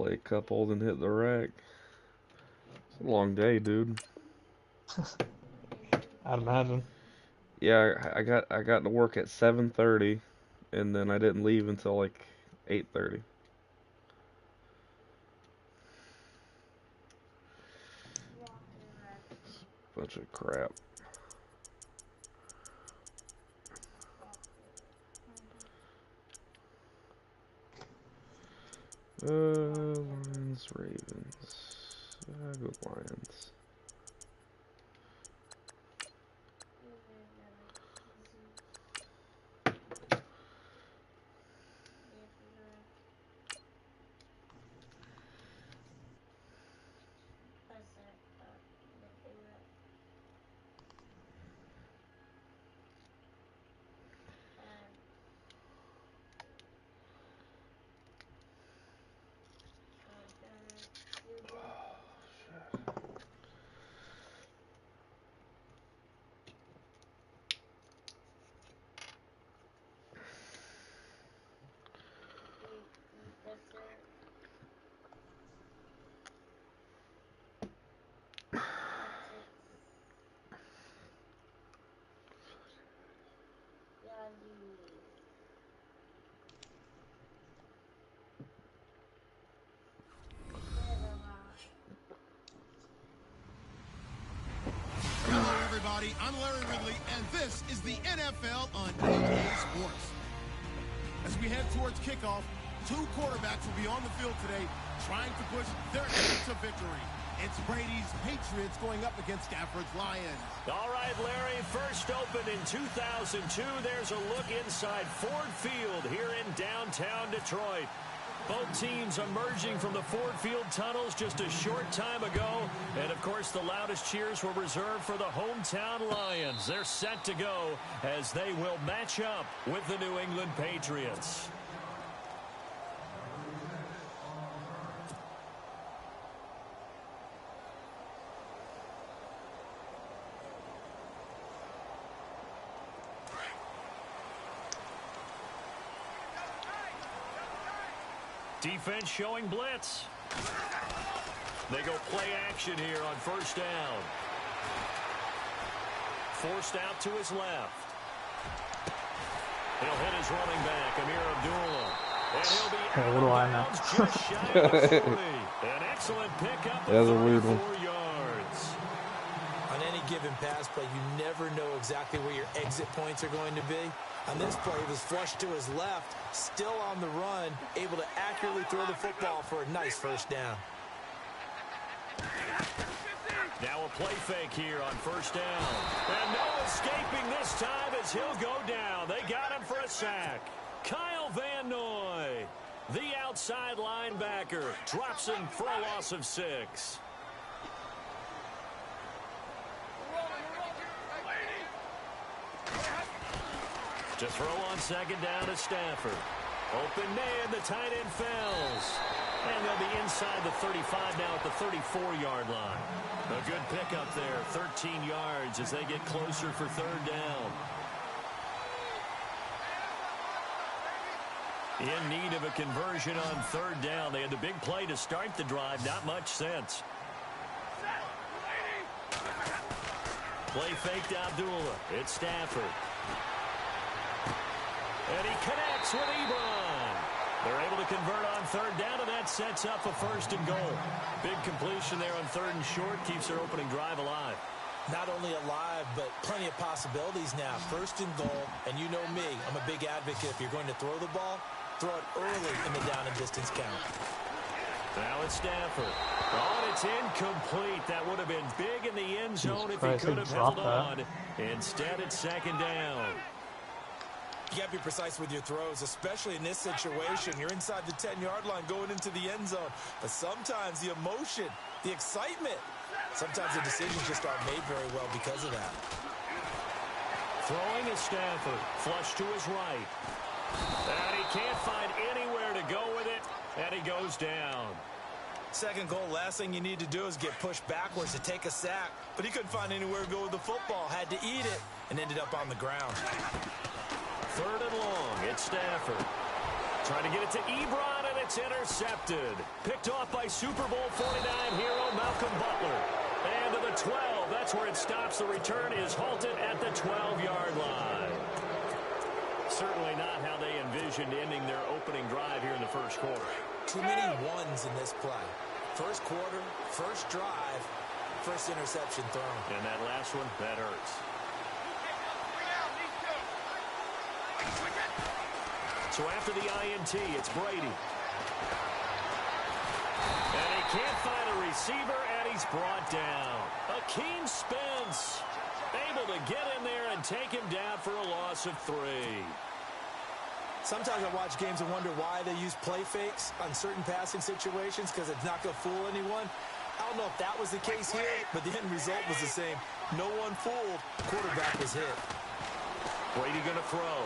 play a couple, then hit the rack. It's a long day, dude. I'd imagine. Yeah, I got to work at 7:30, and then I didn't leave until like 8:30. Bunch of crap. Lions, Ravens. I go Lions. Hello, everybody. I'm Larry Ridley, and this is the NFL on EA Sports. As we head towards kickoff, two quarterbacks will be on the field today trying to push their team to victory. It's Brady's Patriots going up against Stafford's Lions. All right, Larry, first opened in 2002. There's a look inside Ford Field here in downtown Detroit. Both teams emerging from the Ford Field tunnels just a short time ago. And, of course, the loudest cheers were reserved for the hometown Lions. They're set to go as they will match up with the New England Patriots. Defense showing blitz. They go play action here on first down. Forced out to his left. He'll hit his running back, Amir Abdullah. And he'll be Hey, what do I know? just shy of 40. An excellent pickup of That's a weird 34 one. yards. On any given pass play, you never know exactly where your exit points are going to be. On this play, he was flushed to his left, still on the run, able to accurately throw the football for a nice first down. Now a play fake here on first down. And no escaping this time as he'll go down. They got him for a sack. Kyle Van Noy, the outside linebacker, drops him for a loss of 6. To throw on second down to Stafford. Open man, the tight end Fells. And they'll be inside the 35 now at the 34-yard line. A good pickup there, 13 yards as they get closer for third down. In need of a conversion on third down. They had the big play to start the drive, not much sense. Play fake to Abdullah. It's Stafford. And he connects with Ebron. They're able to convert on third down, and that sets up a first and goal. Big completion there on third and short keeps their opening drive alive. Not only alive, but plenty of possibilities now. First and goal, and you know me, I'm a big advocate. If you're going to throw the ball, throw it early in the down and distance count. Now it's Stafford. Oh, and it's incomplete. That would have been big in the end zone if he Christ, could he have held dropped on. Instead, it's second down. You got to be precise with your throws, especially in this situation. You're inside the 10-yard line going into the end zone. But sometimes the emotion, the excitement, sometimes the decisions just aren't made very well because of that. Throwing is Stafford. Flush to his right. And he can't find anywhere to go with it. And he goes down. Second goal, last thing you need to do is get pushed backwards to take a sack. But he couldn't find anywhere to go with the football. Had to eat it and ended up on the ground. Third and long. It's Stafford. Trying to get it to Ebron, and it's It's intercepted. Picked off by Super Bowl 49 hero Malcolm Butler. And to the 12. That's where it stops. The return is halted at the 12-yard line. Certainly not how they envisioned ending their opening drive here in the first quarter. Too many ones in this play. First quarter, first drive, first interception thrown. And that last one, that hurts. So after the INT, it's Brady. And he can't find a receiver, and he's brought down. Akeem Spence able to get in there and take him down for a loss of 3. Sometimes I watch games and wonder why they use play fakes on certain passing situations because it's not going to fool anyone. I don't know if that was the case here, but the end result was the same. No one fooled. Quarterback was hit. Brady going to throw.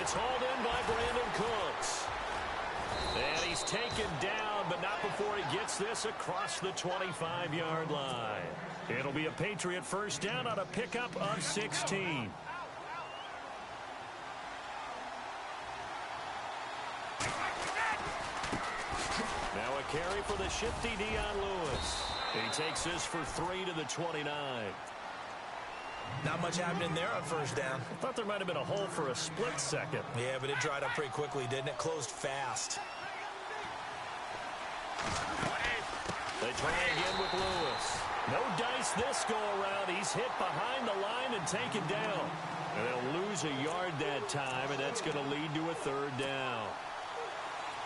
It's hauled in by Brandon Cooks. And he's taken down, but not before he gets this across the 25-yard line. It'll be a Patriot first down on a pickup of 16. Now a carry for the shifty Dion Lewis. He takes this for 3 to the 29. Not much happening there on first down. I thought there might have been a hole for a split second. Yeah, but it dried up pretty quickly, didn't it? Closed fast. They try again with Lewis. No dice this go around. He's hit behind the line and taken down. And they'll lose a yard that time, and that's going to lead to a third down.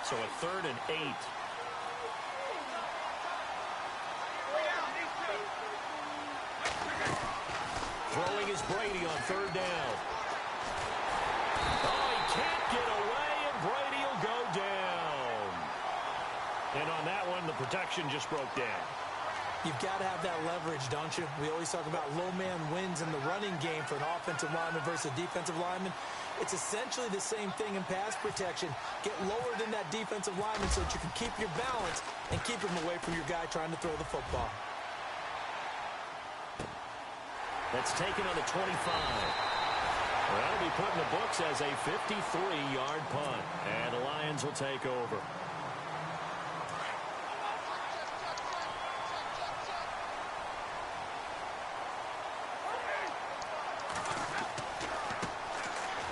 So a 3rd and 8. Throwing is Brady on 3rd down. Oh, he can't get away, and Brady will go down. And on that one, the protection just broke down. You've got to have that leverage, don't you? We always talk about low man wins in the running game for an offensive lineman versus a defensive lineman. It's essentially the same thing in pass protection. Get lower than that defensive lineman so that you can keep your balance and keep him away from your guy trying to throw the football. That's taken on the 25. Well, that'll be put in the books as a 53-yard punt. And the Lions will take over.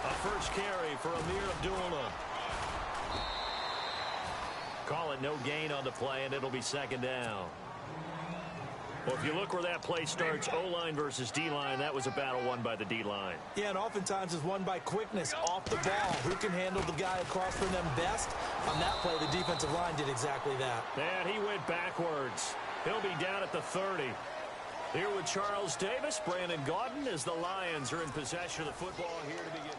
A first carry for Amir Abdullah. Call it no gain on the play, and it'll be 2nd down. Well, if you look where that play starts, O-line versus D-line, that was a battle won by the D-line. Yeah, and oftentimes it's won by quickness off the ball. Who can handle the guy across from them best? On that play, the defensive line did exactly that. And he went backwards. He'll be down at the 30. Here with Charles Davis, Brandon Gaudin, as the Lions are in possession of the football here to begin.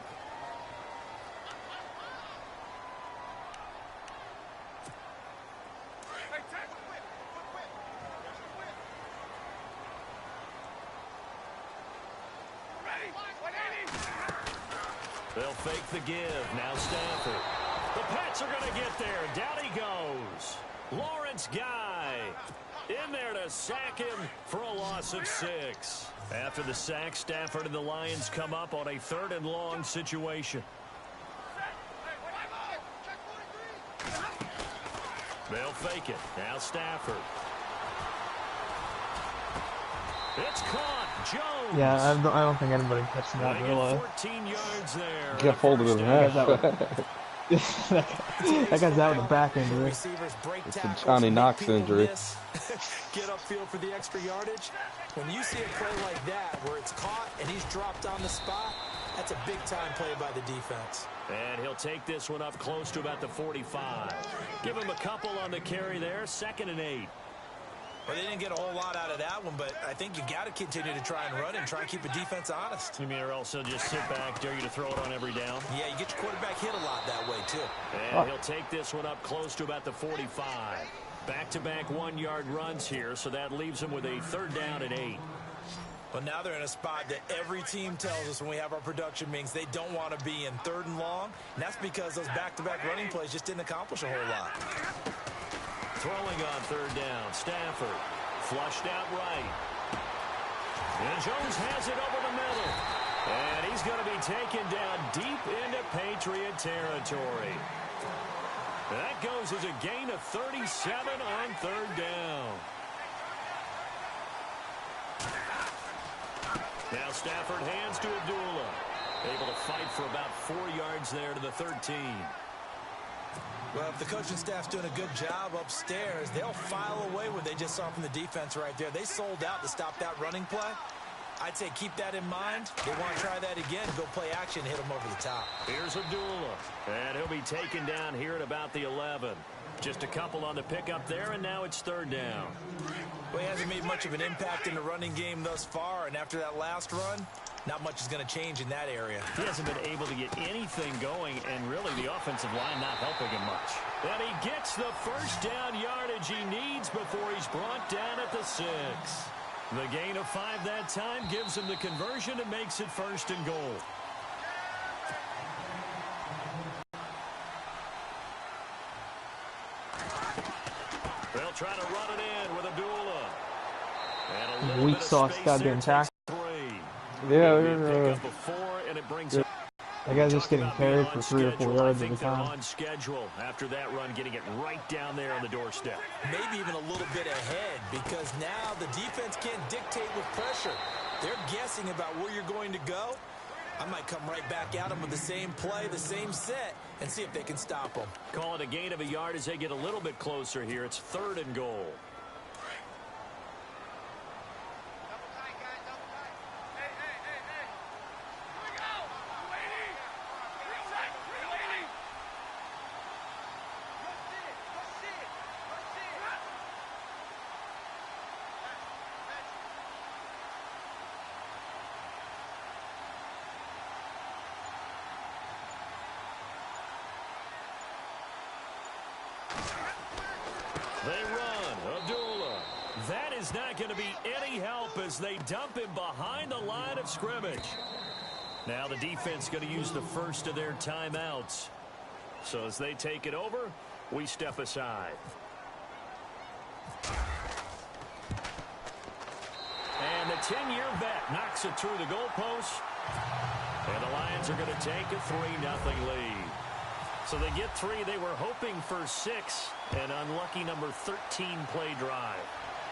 They'll fake the give. Now Stafford. The Pats are going to get there. Down he goes. Lawrence Guy in there to sack him for a loss of 6. After the sack, Stafford and the Lions come up on a 3rd and long situation. They'll fake it. Now Stafford. It's caught. Jones. Yeah, I don't think anybody catches that. 14 yards there. Get folded in half. That guy's out with a back injury. It's a Johnny Knox injury. Get upfield for the extra yardage. When you see a play like that where it's caught and he's dropped on the spot, that's a big-time play by the defense. And he'll take this one up close to about the 45. Give him a couple on the carry there. 2nd and 8. Well, they didn't get a whole lot out of that one, but I think you got to continue to try and run and try and keep the defense honest. You mean or else he'll just sit back, dare you to throw it on every down? Yeah, you get your quarterback hit a lot that way, too. And he'll take this one up close to about the 45. Back-to-back 1-yard runs here, so that leaves him with a 3rd down and 8. But now they're in a spot that every team tells us when we have our production meetings they don't want to be in 3rd and long, and that's because those back-to-back running plays just didn't accomplish a whole lot. Throwing on 3rd down, Stafford. Flushed out right. And Jones has it over the middle. And he's going to be taken down deep into Patriot territory. That goes as a gain of 37 on third down. Now Stafford hands to Abdullah. Able to fight for about 4 yards there to the 13. Well, if the coaching staff's doing a good job upstairs, they'll file away what they just saw from the defense right there. They sold out to stop that running play. I'd say keep that in mind. They want to try that again, go play action, hit them over the top. Here's Abdullah, and he'll be taken down here at about the 11. Just a couple on the pickup there, and now it's third down. Well, he hasn't made much of an impact in the running game thus far, and after that last run, not much is going to change in that area. He hasn't been able to get anything going, and really the offensive line not helping him much. And he gets the first down yardage he needs before he's brought down at the 6. The gain of 5 that time gives him the conversion and makes it first and goal. They'll try to run it in with Abdullah. And a little Weak bit of sauce space goddamn there, tackle. takes 3. Yeah, Maybe a they're, pickup of 4, and it brings yeah. up. That guy's just getting carried for 3 or 4 yards I at a think they're time. on schedule after that run, getting it right down there on the doorstep. Maybe even a little bit ahead, because now the defense can't dictate with pressure. They're guessing about where you're going to go. I might come right back at them with the same play, the same set, and see if they can stop them. Call it a gain of a yard as they get a little bit closer here. It's third and goal. They run. Abdullah. That is not going to be any help as they dump him behind the line of scrimmage. Now the defense going to use the first of their timeouts. So as they take it over, we step aside. And the 10-year vet knocks it through the goalpost. And the Lions are going to take a 3-0 lead. So they get 3. They were hoping for 6. An unlucky number 13 play drive.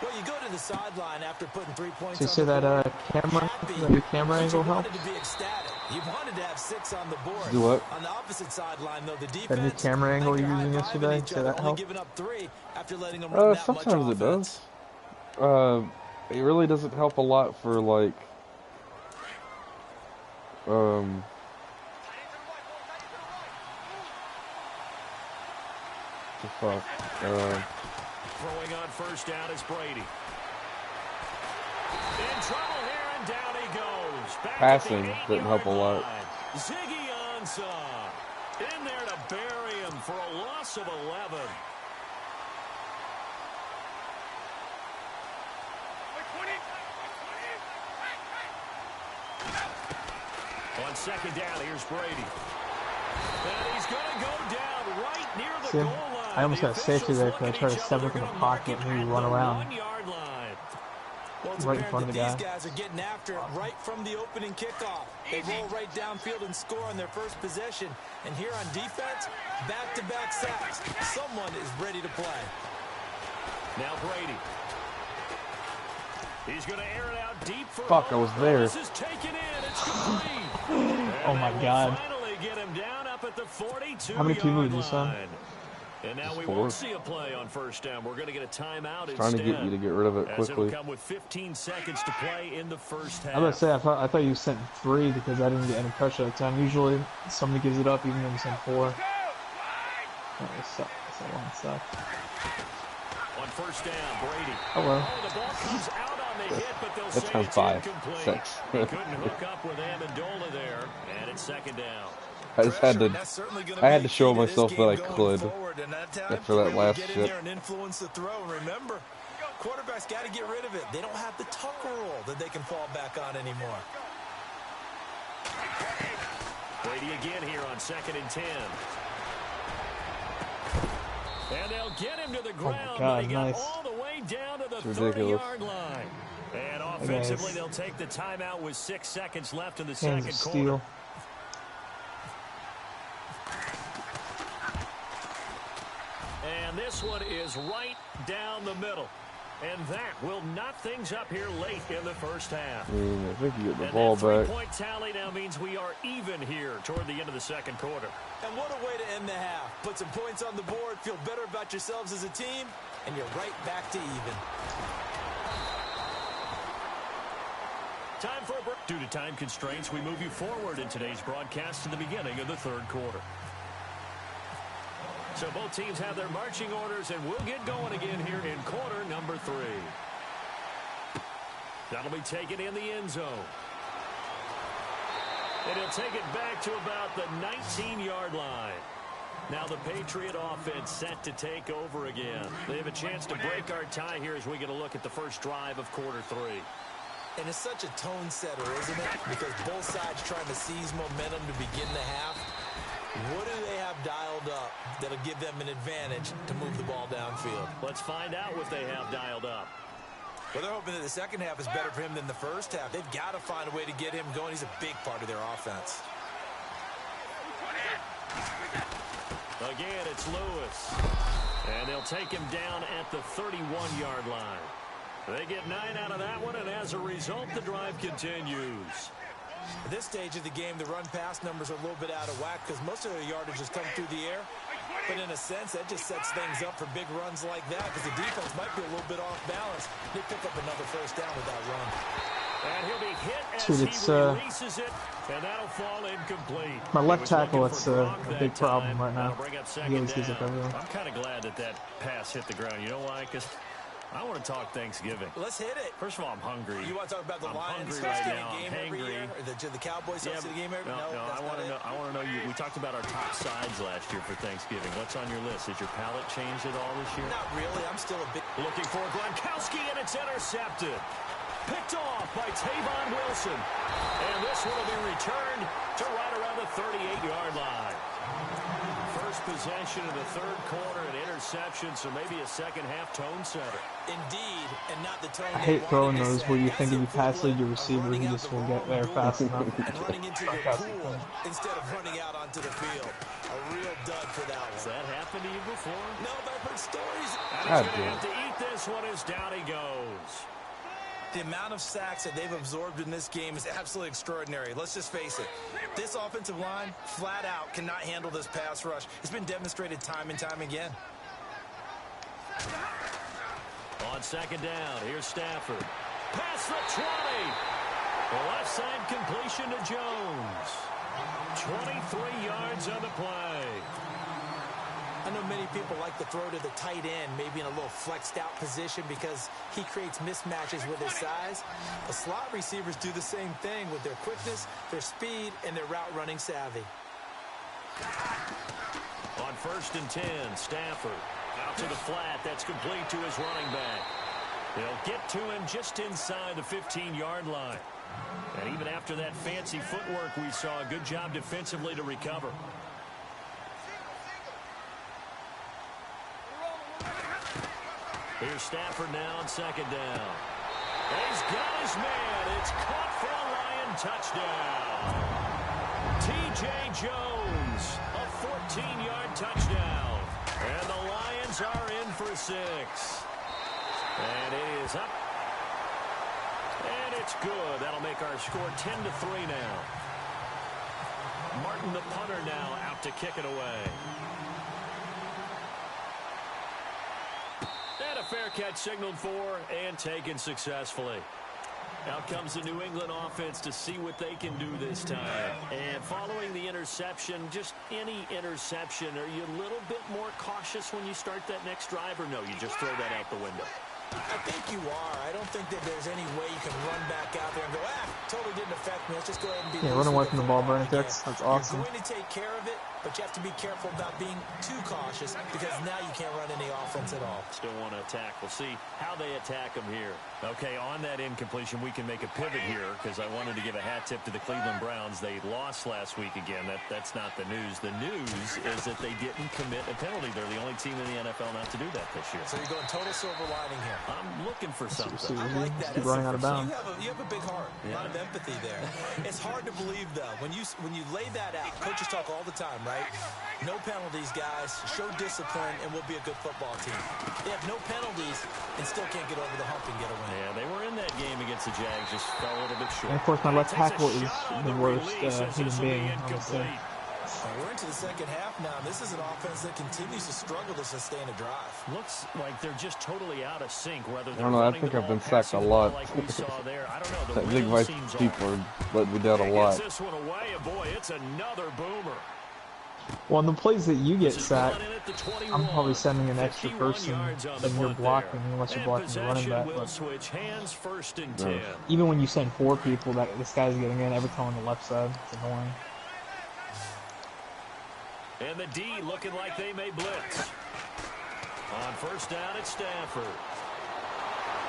Well, you go to the sideline after putting 3 points So you on see the that board. camera, Happy, that new camera but angle you helps? wanted to be ecstatic. You wanted to have 6 on the board. Do what? On the opposite sideline, though, the defense. That new camera angle like you're they're using high-fiving yesterday, each so other, that only helped? giving up 3 after letting them run that Sometimes much it offense. does. It really doesn't help a lot for like, the fuck, Throwing on first down is Brady. In trouble here, and down he goes. Back passing at the didn't help a 8-yard lot. line. Ziggy Ansah in there to bury him for a loss of 11. On second down, here's Brady. And he's going to go down right near the See, goal line. I almost The got safety officials there because I look tried at to each step other. up in the They're gonna pocket mark and it he at run the around 1-yard line. Well, it's right in apparent front of that the these guy. guys are getting after it right from the opening kickoff. They roll right downfield and score on their first possession. And here on defense, back-to-back sacks. Someone is ready to play. Now Brady. He's going to air it out deep for Fuck, I was there. This is taken in. It's complete. Oh my God. Finally get him down up at the 42-yard How many people did you send? line. And now Just we 4. won't see a play on first down. We're going to get a timeout Trying instead. to get you to get rid of it As it'll quickly. come with 15 seconds to play in the first half. I was about to say, I thought you sent 3 because I didn't get any pressure at the time. Usually, somebody gives it up even when you send 4. That sucks. That one sucked. On first down, Brady. Oh well. Oh, the ball comes out on the hit, but they'll That's say times it's 5, incomplete. 6. He couldn't hook up with Amendola there, and it's second down. I just had to, That's certainly gonna I had be to show key this myself that I game going could forward, and that time after to that really last get in shit. there and influence the throw. Remember, quarterbacks got to get rid of it. They don't have the Tucker rule that they can fall back on anymore. Brady again here on 2nd and 10. And they'll get him to the ground, God, but he got nice. all the way down to the It's ridiculous. 30-yard line. And offensively, they'll take the timeout with 6 seconds left in the Hands second of quarter. steel. And this one is right down the middle. And that will knot things up here late in the first half. I think you get the and ball that back. three-point tally now means we are even here toward the end of the second quarter. And what a way to end the half. Put some points on the board, feel better about yourselves as a team, and you're right back to even. Time for a break. Due to time constraints, we move you forward in today's broadcast to the beginning of the third quarter. So both teams have their marching orders, and we'll get going again here in quarter number 3. That'll be taken in the end zone. And he'll take it back to about the 19-yard line. Now the Patriot offense set to take over again. They have a chance to break our tie here as we get a look at the first drive of quarter 3. And it's such a tone setter, isn't it? Because both sides trying to seize momentum to begin the half. What do they have dialed up that'll give them an advantage to move the ball downfield? Let's find out what they have dialed up. Well, they're hoping that the second half is better for him than the first half. They've got to find a way to get him going. He's a big part of their offense. Again, it's Lewis. And they'll take him down at the 31-yard line. They get 9 out of that one, and as a result, the drive continues. At this stage of the game, the run-pass numbers are a little bit out of whack because most of their yardage has come through the air. But in a sense, that just sets things up for big runs like that because the defense might be a little bit off balance. They pick up another first down with that run. And he'll be hit as Dude, he releases it, and that'll fall incomplete. My left tackle, it's a big problem right now. He always gives up everything. I'm kind of glad that that pass hit the ground. You know why? Because I want to talk Thanksgiving. Let's hit it. First of all, I'm hungry. You want to talk about the Lions right hosting now. a game every year? Or the Cowboys hosting a game every year? No, I want to know. We talked about our top sides last year for Thanksgiving. What's on your list? Has your palate changed at all this year? Not really. I'm still a big... Looking for Gronkowski, and it's intercepted. Picked off by Tavon Wilson. And this one will be returned to right around the 38-yard line. First possession of the third quarter, an interception, so maybe a second-half tone setter. Indeed, and not the tone. I hate throwing those where you think if you pass lead your receiver, he just won't get there fast enough. And running into the pool instead of running out onto the field. A real dud for that one. Has that happened to you before? No, but I've heard stories. And he's going to have to eat this one as down he goes. The amount of sacks that they've absorbed in this game is absolutely extraordinary. Let's just face it. This offensive line, flat out, cannot handle this pass rush. It's been demonstrated time and time again. On second down, here's Stafford. Past the 20. The left side completion to Jones. 23 yards on the play. I know many people like to throw to the tight end, maybe in a little flexed out position because he creates mismatches with his size. The slot receivers do the same thing with their quickness, their speed, and their route running savvy. On 1st and 10, Stafford out to the flat. That's complete to his running back. They'll get to him just inside the 15-yard line. And even after that fancy footwork we saw, a good job defensively to recover. Here's Stafford now on second down. And he's got his man. It's caught for a Lion touchdown. T.J. Jones, a 14-yard touchdown. And the Lions are in for 6. And it is up. And it's good. That'll make our score 10-3 now. Martin, the punter, now out to kick it away. And a fair catch signaled for and taken successfully. Out comes the New England offense to see what they can do this time. And following the interception, just any interception, are you a little bit more cautious when you start that next drive, or no, you just throw that out the window? I think you are. I don't think that there's any way you can run back out there and go, totally didn't affect me. Let's just go ahead and be... Yeah, run away from the ball, Brandon Cooks. That's awesome. You're going to take care of it, but you have to be careful about being too cautious because now you can't run any offense at all. Still want to attack. We'll see how they attack them here. Okay, on that incompletion, we can make a pivot here because I wanted to give a hat tip to the Cleveland Browns. They lost last week again. That's not the news. The news is that they didn't commit a penalty. They're the only team in the NFL not to do that this year. So you're going total silver lining here. I'm looking for something. I like that. Keep running out of bounds. You have a big heart. A lot of empathy there. It's hard to believe, though. When you lay that out, coaches talk all the time, right? right? No penalties, guys. Show discipline, and we'll be a good football team. They have no penalties and still can't get over the hump and get a win. Yeah, they were in that game against the Jags, just fell a little bit short. And of course, my left tackle is the worst human being on the team. We're into the second half now. This is an offense that continues to struggle to sustain a drive. Looks like they're just totally out of sync. Whether I don't know. I think I've been sacked a lot. Like we saw there. I don't know. I think my people are letting me down a lot. This one away, and boy, it's another boomer. Well, in the plays that you get sacked, I'm probably sending an extra person than you're blocking, unless you're blocking the running back. But switch hands first and 10. even when you send 4 people, this guy's getting in every time on the left side. It's annoying. And the D looking like they may blitz. On first down, it's Stafford.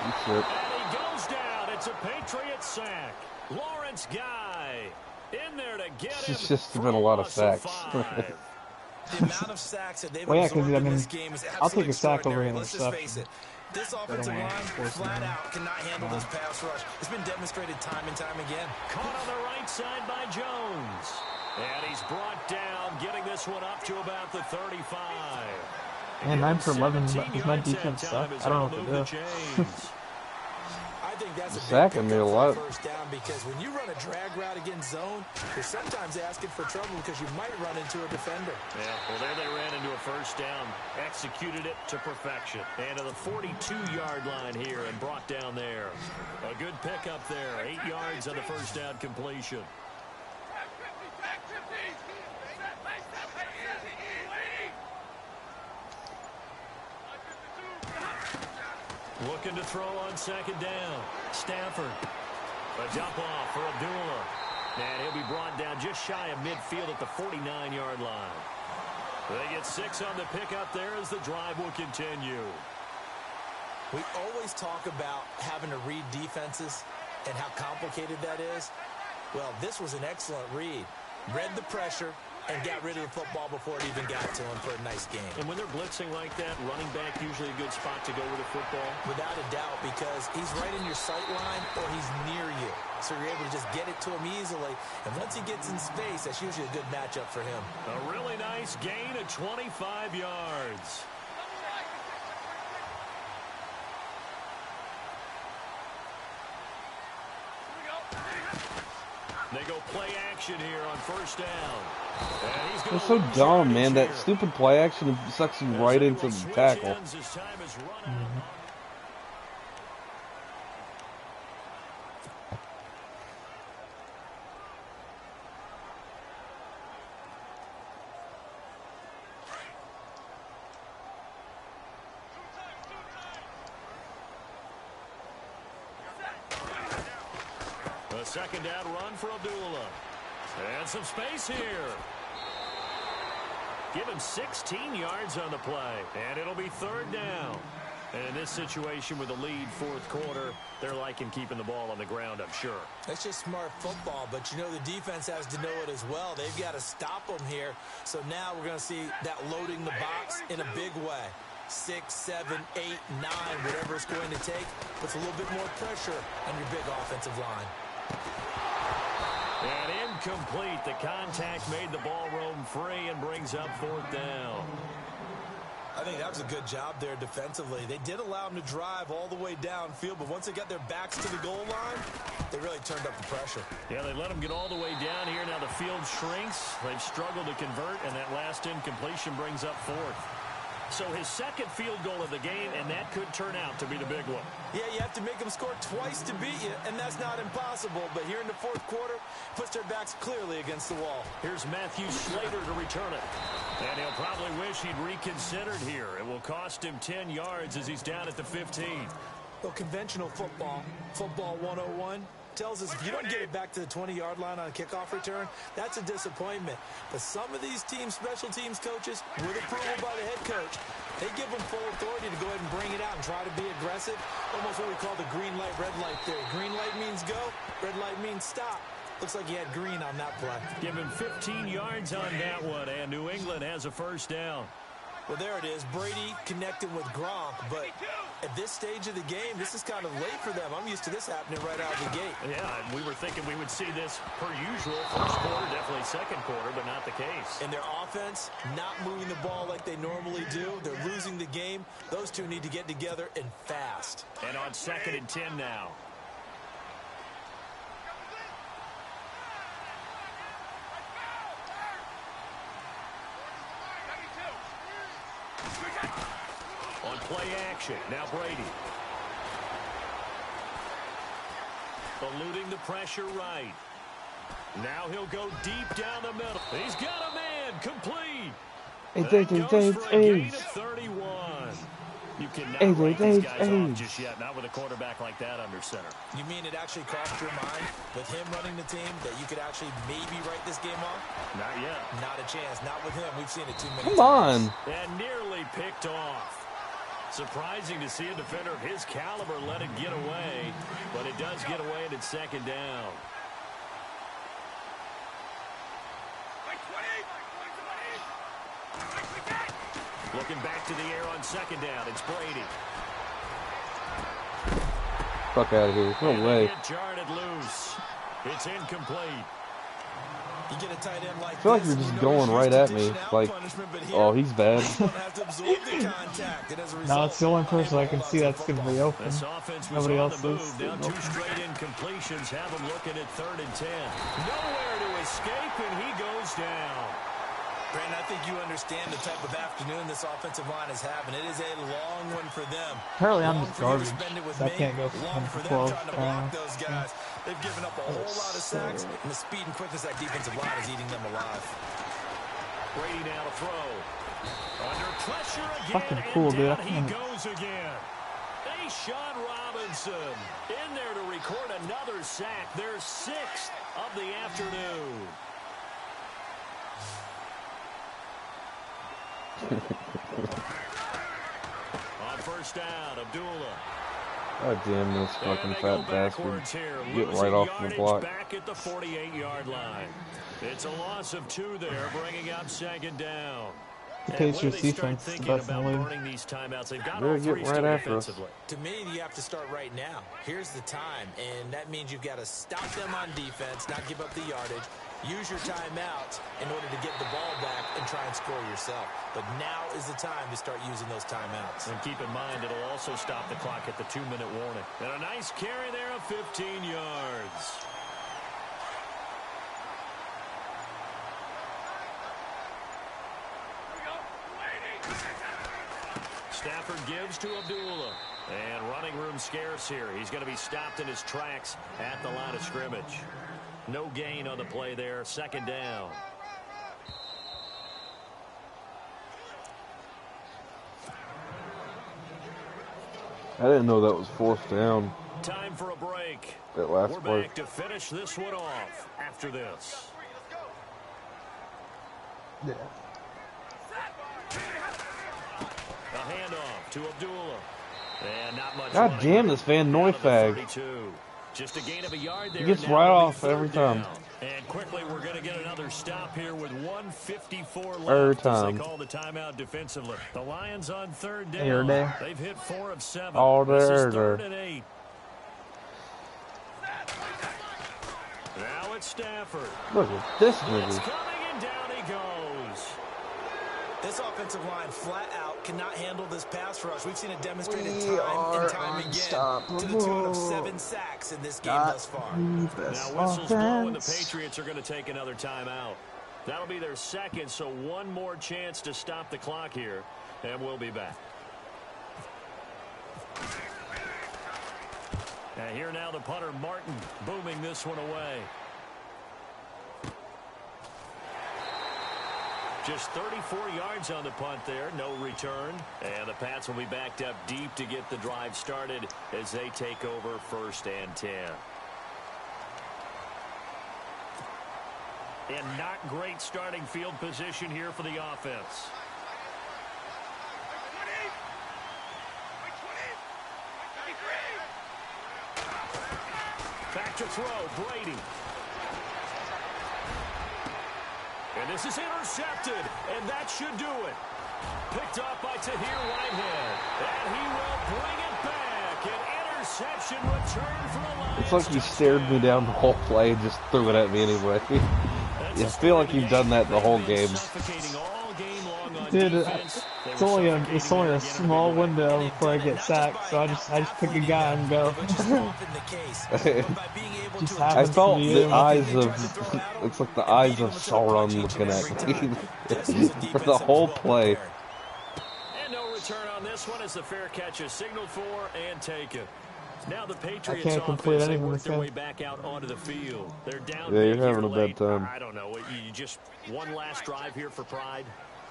That's it. And he goes down. It's a Patriot sack. Lawrence Guy in there to get him. It's just been a lot of sacks. The amount of sacks that they've Well, yeah, absorbed 'cause, I in mean, this game is I'll take absolutely a sack over extraordinary. an Let's just face interception. it. This offensive wanna line force them flat out. out cannot handle this pass rush. It's been demonstrated time and time again. Caught on the right side by Jones. And he's brought down, getting this one up to about the 35. Man, 9 for 11, but 17 does my yards defense that suck? time as I don't know they what move to the do. chains. I think that's a big Sacking me a pickup lot. for first down because when you run a drag route against zone, you're sometimes asking for trouble because you might run into a defender. Yeah, well, there they ran into a first down, executed it to perfection. And to the 42-yard line here and brought down there. A good pickup there, 8 yards on the first down completion. Looking to throw on second down. Stafford. A dump off for Abdullah. And he'll be brought down just shy of midfield at the 49-yard line. They get 6 on the pickup there as the drive will continue. We always talk about having to read defenses and how complicated that is. Well, this was an excellent read. Read the pressure and got rid of the football before it even got to him for a nice game. And when they're blitzing like that, running back usually a good spot to go with the football. Without a doubt, because he's right in your sight line or he's near you. So you're able to just get it to him easily. And once he gets in space, that's usually a good matchup for him. A really nice gain of 25 yards. They go play action here on first down. And he's It's so dumb, man. That stupid play action sucks you right into the tackle. A second down run for Abdullah. And some space here. Give him 16 yards on the play. And it'll be third down. And in this situation with a lead fourth quarter, they're liking keeping the ball on the ground, I'm sure. That's just smart football, but you know the defense has to know it as well. They've got to stop them here. So now we're going to see that loading the box in a big way. 6, 7, 8, 9, whatever it's going to take, puts a little bit more pressure on your big offensive line. And incomplete. The contact made the ball roam free and brings up fourth down. I think that was a good job there defensively. They did allow them to drive all the way downfield, but once they got their backs to the goal line, they really turned up the pressure. Yeah, they let them get all the way down here. Now the field shrinks. They've struggled to convert, and that last incompletion brings up fourth. So his second field goal of the game, and that could turn out to be the big one. Yeah, you have to make them score twice to beat you, and that's not impossible. But here in the fourth quarter, puts their backs clearly against the wall. Here's Matthew Slater to return it. And he'll probably wish he'd reconsidered here. It will cost him 10 yards as he's down at the 15. Well, conventional football, football 101, tells us if you don't get it back to the 20-yard line on a kickoff return, that's a disappointment. But some of these teams, special teams coaches, with approval by the head coach, they give them full authority to go ahead and bring it out and try to be aggressive. Almost what we call the green light, red light theory. Green light means go, red light means stop. Looks like he had green on that play. Give him 15 yards on that one, and New England has a first down. Well, there it is. Brady connecting with Gronk, but at this stage of the game, this is kind of late for them. I'm used to this happening right out of the gate. Yeah, we were thinking we would see this per usual. First quarter, definitely second quarter, but not the case. And their offense not moving the ball like they normally do. They're losing the game. Those two need to get together and fast. And on 2nd and 10 now. On play action, now Brady. Eluding the pressure right. Now he'll go deep down the middle. He's got a man, complete. That goes for a gain of 31. You cannot write these guys off just yet, not with a quarterback like that under center. You mean it actually crossed your mind with him running the team that you could actually maybe write this game off? Not yet. Not a chance. Not with him. We've seen it too many Come times. on. And nearly picked off. Surprising to see a defender of his caliber let it get away, but it does get away and it's 2nd down. Looking back to the air on 2nd down, it's Brady. Fuck out of here. No way. Get jarred loose. It's incomplete. You get a tight end like I feel like you're just going right at me. Like, oh, he's bad. No, it's the only person I can see that's going to be open. This offense was Nobody on else the is. move. Now 2 straight incompletions have him looking at 3rd and 10. Nowhere to escape, and he goes down. Brandon, I think you understand the type of afternoon this offensive line is having. It is a long one for them. Apparently I'm Long just for you to garbage. spend it with I me. can't go for Long 10 for for them 12. trying to block those guys. They've given up a whole lot of sacks, and the speed and quickness of that defensive line is eating them alive. Brady now to throw. Under pressure again, Fucking cool, and down dude. he goes again. Sean Robinson in there to record another sack. Their 6th of the afternoon. On 1st down, Abdullah. God damn this fucking fat bastard. Get right off the block. Back at the 48-yard line. It's a loss of 2 there, bringing up 2nd down. The Patriots defense is the best in the league. These timeouts, they've got They're all 3 getting still right after us. defensively. To me, you have to start right now. Here's the time, and that means you've got to stop them on defense, not give up the yardage. Use your timeouts in order to get the ball back and try and score yourself. But now is the time to start using those timeouts. And keep in mind, it'll also stop the clock at the 2-minute warning. And a nice carry there of 15 yards. Stafford gives to Abdullah. And running room scarce here. He's going to be stopped in his tracks at the line of scrimmage. No gain on the play there. 2nd down. I didn't know that was 4th down. Time for a break. That last We're play. back to finish this one off after this. Yeah. A handoff to Abdullah. And not much. God damn this Van Noy fag. Just a gain of a yard there. He gets Now right it'll be off every 3rd time. down. And quickly we're going to get another stop here with 1:54 left. Every As time. they call the timeout defensively. The Lions on 3rd down. Air day. They've hit 4 of 7. All This there, is 3rd and 8. Now it's Stafford. Look at this It's nigga. coming and down he goes. This offensive line flat out cannot handle this pass rush. We've seen it demonstrated We time are and time again to the tune of 7 sacks in this game thus far. Now whistles blow and the Patriots are going to take another timeout. That'll be their 2nd, so one more chance to stop the clock here, and we'll be back. And here now the punter Martin booming this one away. Just 34 yards on the punt there, no return. And the Pats will be backed up deep to get the drive started as they take over 1st and 10. And not great starting field position here for the offense. Back to throw, Brady. And this is intercepted, and that should do it. Picked off by Tahir Whitehead. And he will bring it back. An interception return for a Lions It's like he touchdown. stared me down the whole play and just threw it at me anyway. That's Yeah, a I feel story like of the you've done game. that the whole They've been game. suffocating all game long on Dude, defense. They it's were only suffocating there a again in a small big way. window And before I they've done it get not just sacked, by so I just pick a out-athleting guy them, and go. which is often the case, but by being able Just to I happens adjust to felt be to the you. anything eyes they of, tried to throw at them it's like the and eyes beating of them with a punch Sauron each looking and at every me. time. This was a For defense the that was whole well play. prepared. And no return on this one as the fair catch is signaled for and taken. Now the I Patriots can't complete offense, they anything work this their game. way back out onto the field. They're down Yeah, you're big here having a bad late. time. I don't know. You just one last drive here for pride.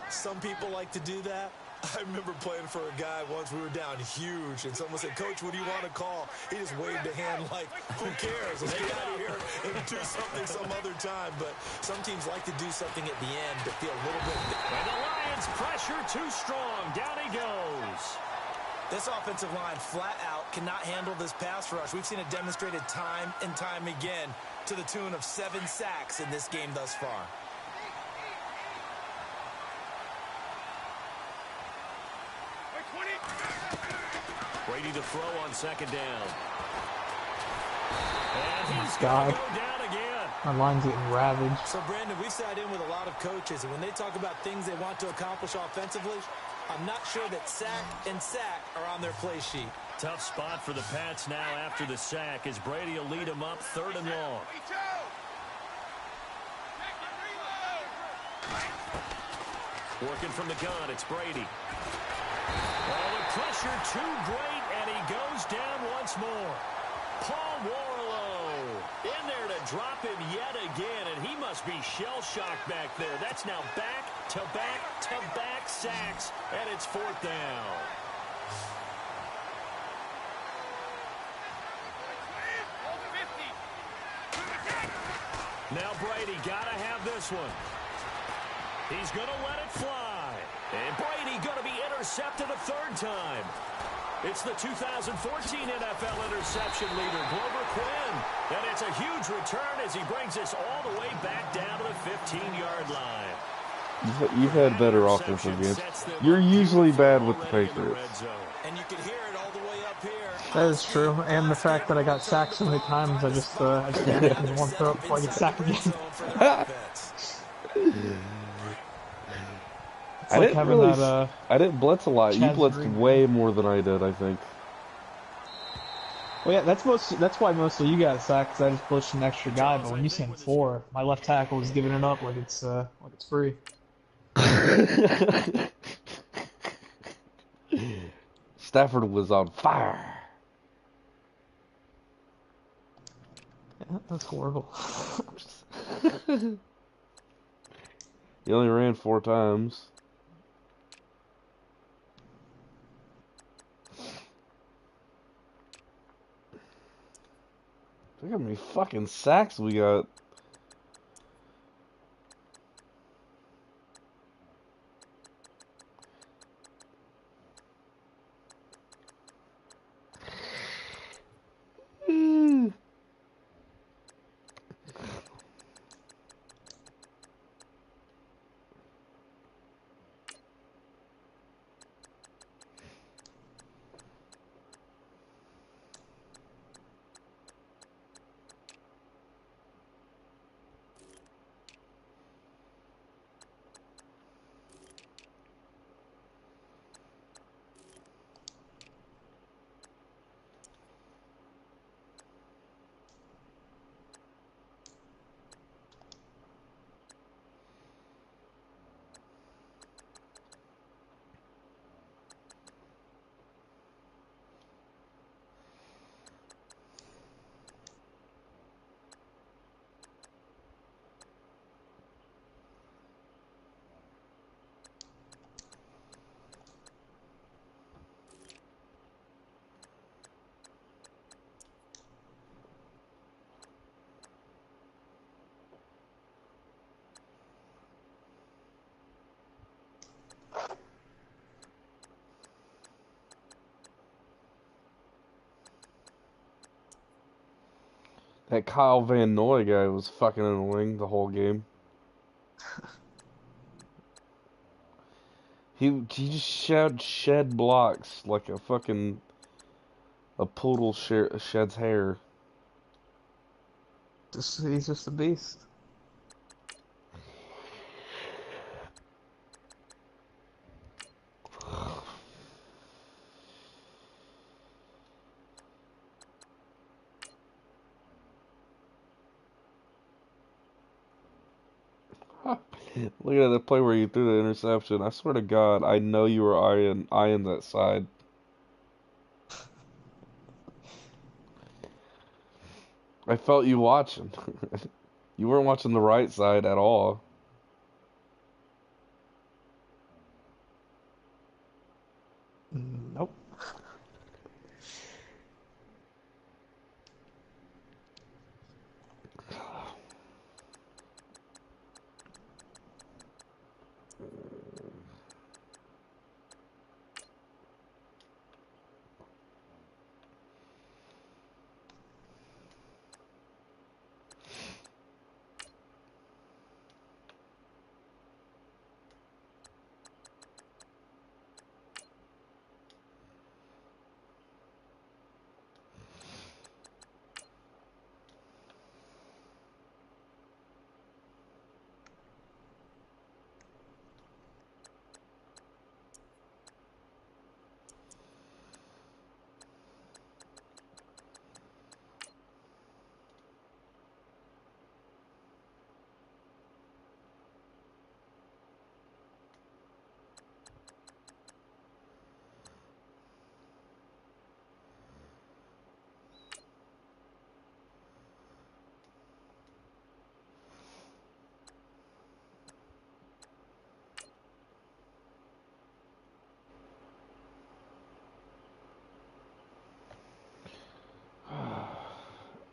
Some people like to do that. I remember playing for a guy once. We were down huge, and someone said, "Coach, what do you want to call?" He just waved a hand like, "Who cares? Let's get out of here and do something some other time." But some teams like to do something at the end to feel a little bit. And the Lions pressure too strong. Down he goes. This offensive line flat out cannot handle this pass rush. We've seen it demonstrated time and time again to the tune of 7 sacks in this game thus far. Brady to throw on second down. And he's God. going to go down again. My line's getting ravaged. So, Brandon, we've sat in with a lot of coaches, and when they talk about things they want to accomplish offensively, I'm not sure that sack and sack are on their play sheet. Tough spot for the Pats now after the sack as Brady will lead them up 3rd and long. Working from the gun, it's Brady. Oh, the pressure too great, and he goes down once more. Paul Warlow in there to drop him yet again, and he must be shell-shocked back there. That's now back-to-back-to-back sacks, and it's 4th down. Now Brady gotta have this one. He's gonna let it fly. And Brady gonna be intercepted a 3rd time. It's the 2014 NFL interception leader, Glover Quinn. And it's a huge return as he brings us all the way back down to the 15-yard line. You've had better offensive games. You're usually bad with the Patriots. And you can hear it all the way up here. That is true, and the fact that I got sacked so many times, I just get it in one throw before I get sacked again. It's like having that, I didn't blitz a lot. You Chaz blitzed Green. way more than I did, I think. Well, yeah, that's why mostly you got sacked, because I just blitzed an extra guy. But when you send 4, my left tackle is giving it up like it's free. Stafford was on fire. Yeah, that's horrible. He only ran 4 times. Look how many fucking sacks we got. That Kyle Van Noy guy was fucking annoying the whole game. He just shed blocks like a poodle sheds hair. He's just a beast. Look at the play where you threw the interception. I swear to God, I know you were eyeing that side. I felt you watching. You weren't watching the right side at all. Nope.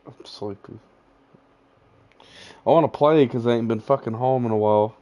I'm sleepy. I want to play because I ain't been fucking home in a while.